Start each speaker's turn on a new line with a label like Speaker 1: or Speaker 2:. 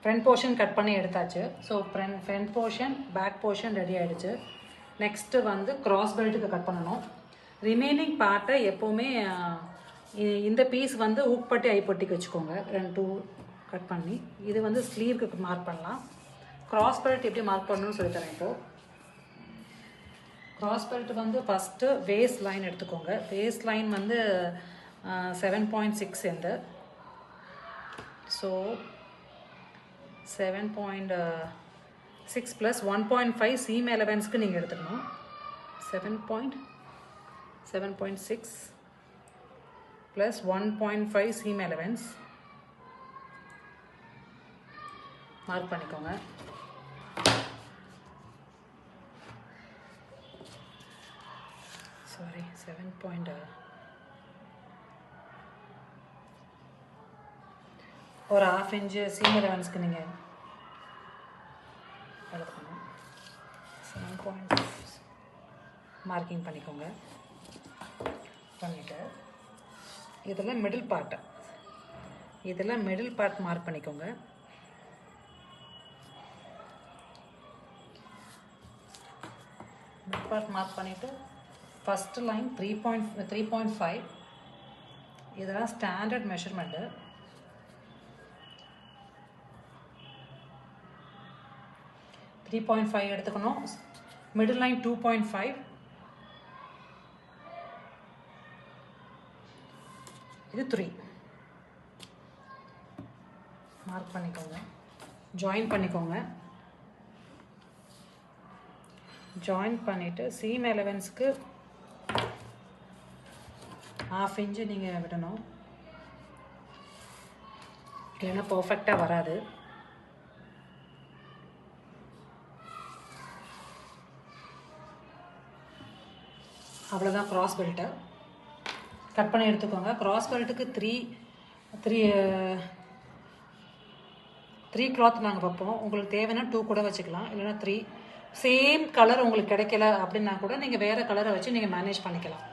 Speaker 1: Front portion cut பண்ணி எடுத்தாச்சு. So front portion back portion ready ஆகிடுச்சு. நெக்ஸ்ட்டு வந்து கிராஸ் பெல்ட்டுக்கு கட் பண்ணணும். ரிமைனிங் பார்ட்டை எப்போவுமே இந்த பீஸ் வந்து ஊக்பட்டி ஐப்பட்டிக்கு வச்சுக்கோங்க. 2 கட் பண்ணி இது வந்து ஸ்லீவ்க்கு மார்க் பண்ணலாம். கிராஸ் பெல்ட் எப்படி மார்க் பண்ணணும்னு சொல்லித்தரேன். இப்போது கிராஸ் பெல்ட் வந்து ஃபஸ்ட்டு வேஸ்ட் லைன் எடுத்துக்கோங்க. வேஸ்ட் லைன் வந்து 7.6 எந்த. ஸோ 7.6 + 1.5 சீம் எலவன்ஸ்க்கு நீங்கள் எடுத்துக்கணும். 7.6 + 1.5 சீம் எலவன்ஸ் மார்க் பண்ணிக்கோங்க. சாரி 7. ஒரு 1/2 இன்ச்சு சீம் எலவன்ஸ்க்கு நீங்கள் எடுத்துக்கணும். 7. மார்க்கிங் பண்ணிக்கோங்க. பண்ணிவிட்டு இதில் மிடில் பார்ட் மார்க் பண்ணிக்கோங்க. மிடில் பார்ட் மார்க் பண்ணிவிட்டு ஃபஸ்ட்டு லைன் 3.5 இதெல்லாம் ஸ்டாண்டர்ட் மெஷர்மெண்ட்டு. த்ரீ 3.5 எடுத்துக்கணும். Middle line 2.5. இது 3 மார்க் பண்ணிக்கோங்க. ஜாயின் பண்ணிக்கோங்க. ஜாயின் பண்ணிவிட்டு சீம் எலவன்ஸ்க்கு 1/2 இன்ச்சு நீங்கள் விடணும். இல்லைன்னா பர்ஃபெக்டாக வராது. அவ்வளோதான். கிராஸ் பெல்ட்டை கட் பண்ணி எடுத்துக்கோங்க. கிராஸ் பெல்ட்டுக்கு 3 கிளாத் நாங்கள் வைப்போம். உங்களுக்கு தேவைன்னா 2 கூட வச்சுக்கலாம். இல்லைன்னா 3. சேம் கலர் உங்களுக்கு கிடைக்கல அப்படின்னா கூட நீங்கள் வேறு கலரை வச்சு நீங்கள் மேனேஜ் பண்ணிக்கலாம்.